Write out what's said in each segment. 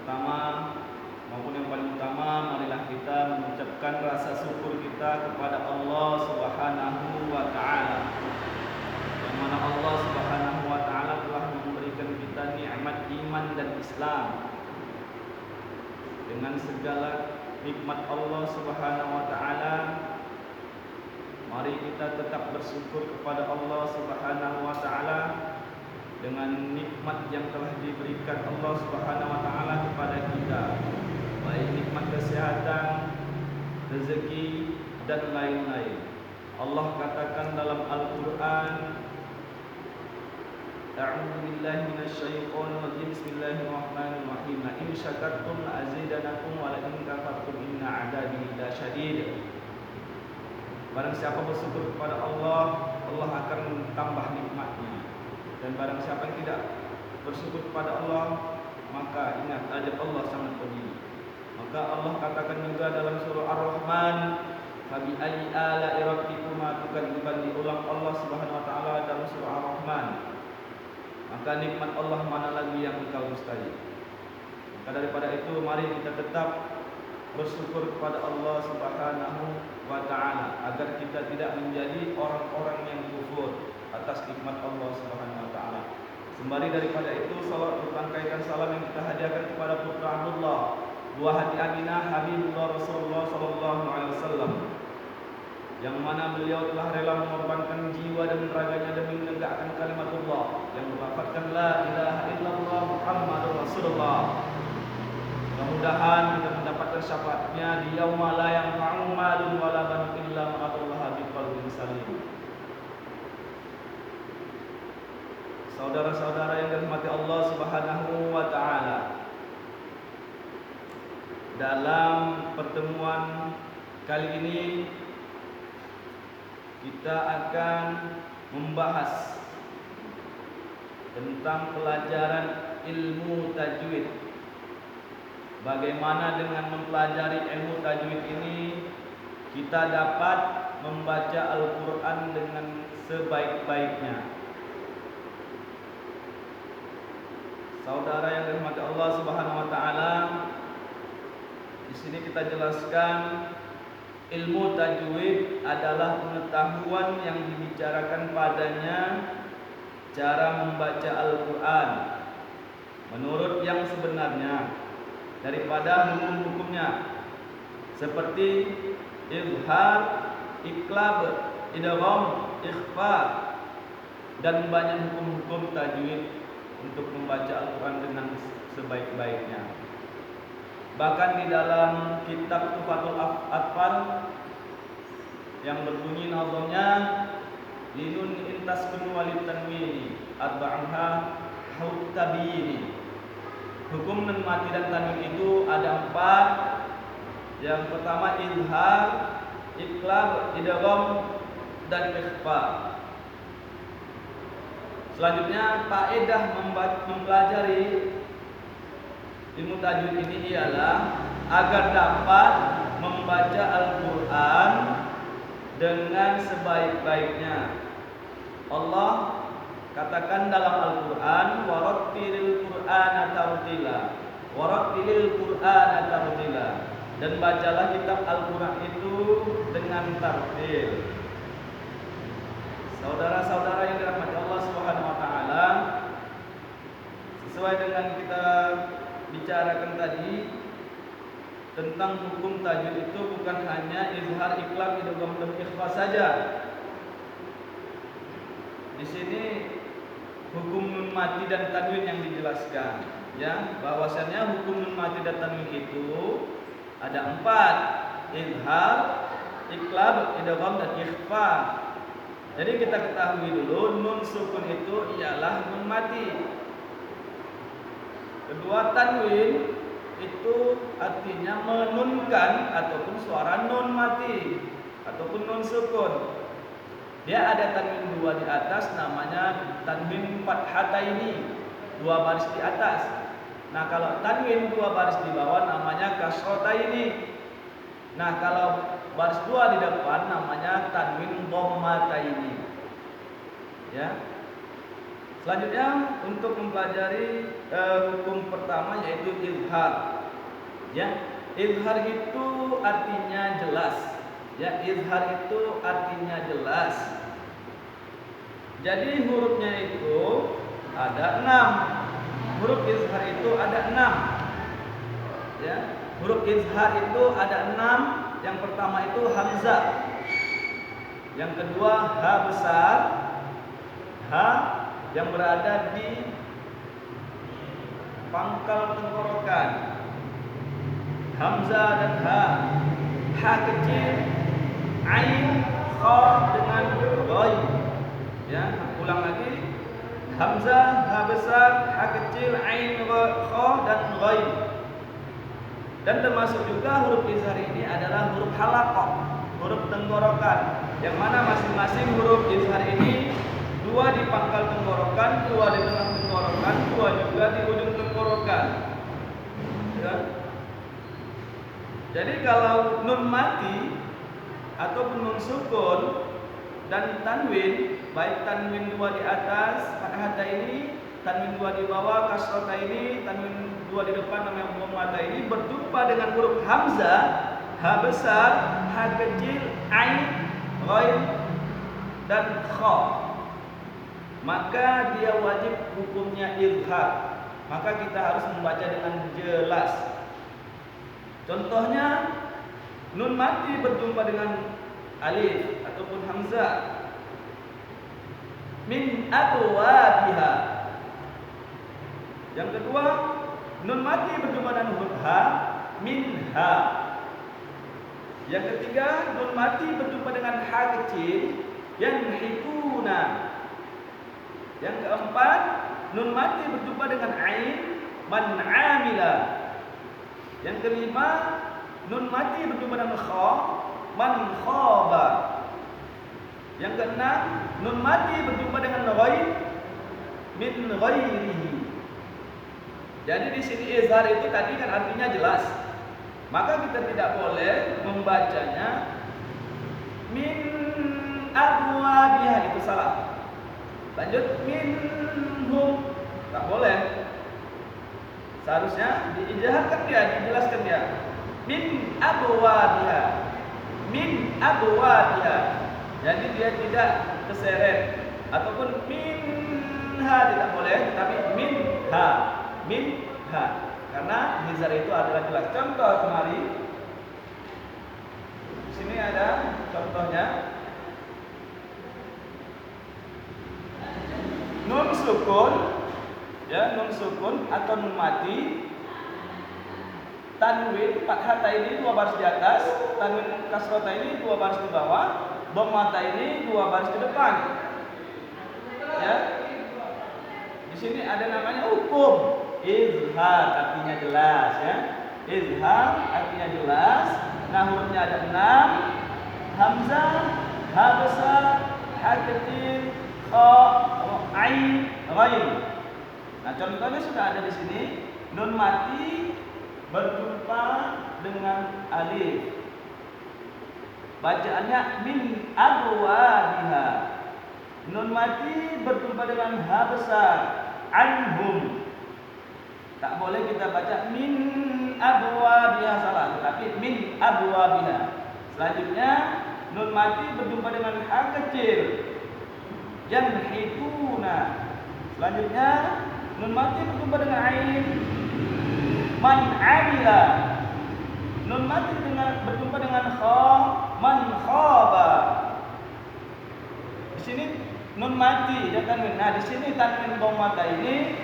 pertama maupun yang paling utama, marilah kita mengucapkan rasa syukur kita kepada Allah Subhanahu wa taala. Yang mana Allah Subhanahu wa taala telah memberikan kita nikmat iman dan Islam. Dengan segala nikmat Allah Subhanahu wa taala, mari kita tetap bersyukur kepada Allah Subhanahu wa taala dengan nikmat yang telah diberikan Allah Subhanahu wa taala kepada kita, baik nikmat kesehatan, rezeki dan lain-lain. Allah katakan dalam Al-Qur'an, A'udzu billahi minasyaitonir rajim. Bismillahirrahmanirrahim. La in syakartum la azidanakum wa la in kafartum inna 'adzabi lasyadid. Barang siapa bersyukur kepada Allah, Allah akan tambah nikmatnya. Dan barang siapa yang tidak bersyukur kepada Allah, maka ingat azab Allah sangat pedih. Maka Allah katakan juga dalam surah Ar-Rahman, Fabi ayyi ala'i rabbikuma tukadziban, diulang Allah Subhanahu wa taala dalam surah Ar-Rahman. Maka nikmat Allah mana lagi yang engkau dustai. Maka daripada itu mari kita tetap bersyukur kepada Allah Subhanahu wa taala agar kita tidak menjadi orang-orang yang kufur atas nikmat Allah Subhanahu wa taala. Sembari daripada itu, salawat berpangkaikan salam yang kita hadiahkan kepada putra Abdullah, buah hati Aminah, Habibullah Rasulullah sallallahu alaihi wasallam, yang mana beliau telah rela mengorbankan jiwa dan raganya demi menegakkan kalimat Allah, yang melafatkan la ilaha illallah Muhammadur Rasulullah. Mudah-mudahan kita mendapatkan syafaatnya di yauma la yanfa'u malun wala banun illa man atallaha biqalbin salim. Saudara-saudara yang dirahmati Allah Subhanahu wa taala, dalam pertemuan kali ini kita akan membahas tentang pelajaran ilmu tajwid. Bagaimana dengan mempelajari ilmu tajwid ini kita dapat membaca Al-Quran dengan sebaik-baiknya. Saudara yang dirahmati Allah Subhanahu wa taala, di sini kita jelaskan ilmu tajwid adalah pengetahuan yang dibicarakan padanya cara membaca Al-Quran menurut yang sebenarnya daripada hukum-hukumnya, seperti izhar, iqlab, idgham, ikhfa, dan banyak hukum-hukum tajwid untuk membaca Al-Quran dengan sebaik-baiknya. Bahkan di dalam kitab Tuhfatul Atfal yang berbunyi nazamnya linun intaskun walid tanwini arba'aha haut tabiyini. Hukum nun mati dan tanwin itu ada 4. Yang pertama izhar, iqlab, idgham, dan ikhfa. Selanjutnya faedah mempelajari ilmu tajwid ini ialah agar dapat membaca Al-Quran dengan sebaik-baiknya. Allah katakan dalam Al-Quran, warattilil Qur'ana tartila, warattilil Qur'ana tartila, dan bacalah kitab Al-Quran itu dengan tartil. Saudara-saudara yang dirahmati Allah Subhanahu wa taala, sesuai dengan kita bicarakan tadi tentang hukum tajwid itu bukan hanya izhar, iqlab, idgham, dan ikhfa saja. Di sini hukum nun mati dan tanwin yang dijelaskan, ya, bahwasannya hukum nun mati dan tanwin itu ada 4: izhar, iqlab, idgham, dan ikhfa. Jadi kita ketahui dulu nun sukun itu ialah nun mati. Kedua, tanwin itu artinya menunkan ataupun suara nun mati ataupun nun sukun. Dia ada tanwin 2 di atas, namanya tanwin fathataini, 2 baris di atas. Nah, kalau tanwin 2 baris di bawah namanya kasrotaini. Nah, kalau baris 2 di depan namanya tanwin dhammataini. Ya. Selanjutnya untuk mempelajari hukum pertama yaitu izhar. Ya, izhar itu artinya jelas. Ya, izhar itu artinya jelas. Jadi hurufnya itu ada 6. Huruf izhar itu ada 6. Ya, huruf izhar itu ada 6. Yang pertama itu hamzah. Yang kedua ha besar. Ha yang berada di pangkal tenggorokan. Hamzah dan ha. Ha kecil, ain, kha dengan ghaib. Ya, ulang lagi. Hamzah, ha besar, ha kecil, ain, kha dan ghaib. Dan termasuk juga huruf izhar ini adalah huruf halaqah, huruf tenggorokan. Yang mana masing-masing huruf izhar ini 2 di pangkal tenggorokan, 2 di tengah tenggorokan, 2 juga di ujung tenggorokan. Ya. Jadi kalau nun mati ataupun nun sukun dan tanwin, baik tanwin 2 di atas fathah ini, tanwin 2 di bawah kasrah ini, tanwin 2 di depan namanya dhammah ini berjumpa dengan huruf hamzah, ha besar, ha kecil, ain, ghaib dan kha, maka dia wajib hukumnya izhar. Maka kita harus membaca dengan jelas. Contohnya nun mati berjumpa dengan alif ataupun hamzah. Min abwabiha. Yang kedua, nun mati berjumpa dengan huruf ha, minha. Yang ketiga, nun mati berjumpa dengan ha kecil, yanhituna. Yang keempat, nun mati berjumpa dengan ain, man amila. Yang kelima, nun mati berjumpa dengan kha, man khaba. Yang keenam, nun mati berjumpa dengan ghaib, min ghairihi. Jadi di sini izhar itu tadi kan artinya jelas. Maka kita tidak boleh membacanya min abwabiha, itu salah. Lanjut minhum, tak boleh. Seharusnya diizharkan dia, dijelaskan dia. Min abwabiha, min abwabiha. Jadi dia tidak terseret ataupun minha tidak boleh, tapi minha, minha. Karena izhar itu adalah jelas. Contoh kemari. Di sini ada contohnya. Nun sukun, ya, nun sukun atau nun mati. Tanwin fathah ini 2 baris di atas, tanwin kasrah ini 2 baris di bawah, dhammah ini 2 baris di depan. Ya. Di sini ada namanya hukum izhar, artinya jelas, ya. Izhar artinya jelas. Nah, hurufnya ada 6. Hamzah, ha besar, ha kecil, kha, ain, ghaib. Nah, contohnya sudah ada di sini. Nun mati berjumpa dengan alif. Bacaannya min abwabiha. Nun mati berjumpa dengan ha besar, anhum. Tak boleh kita baca min abwabiha, salah, tetapi min abwabiha. Selanjutnya nun mati berjumpa dengan ha kecil, yanhituna. Selanjutnya nun mati berjumpa dengan ain, man amila. Nun mati berjumpa dengan kha, man khaba. Di sini nun mati dan tanwin. Nah, di sini tanwin dhammah ini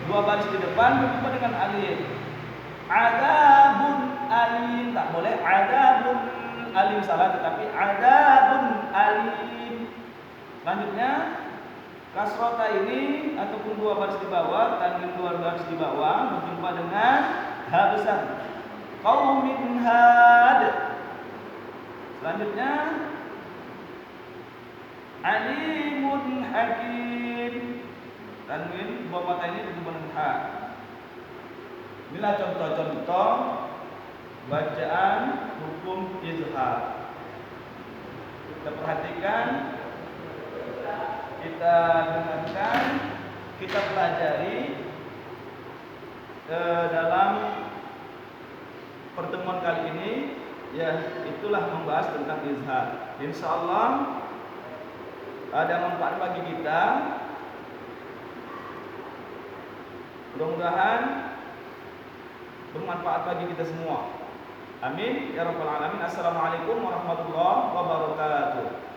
2 baris di depan berjumpa dengan alif. Adabun alim, tak boleh adabun alim, salah, tetapi adabun alim. Selanjutnya kasrota ini ataupun 2 baris di bawah, tanwin 2 baris di bawah berjumpa dengan ha besar, qaumin had. Selanjutnya alimun hakim, tanwin 2 mata ini berjumpa dengan ha. Inilah contoh-contoh bacaan hukum izhar. Kita perhatikan, kita dengarkan kita pelajari dalam pertemuan kali ini, ya itulah membahas tentang izhar. Insyaallah ada manfaat bagi kita. Mudah-mudahan bermanfaat bagi kita semua. Amin ya rabbal alamin. Assalamualaikum warahmatullahi wabarakatuh.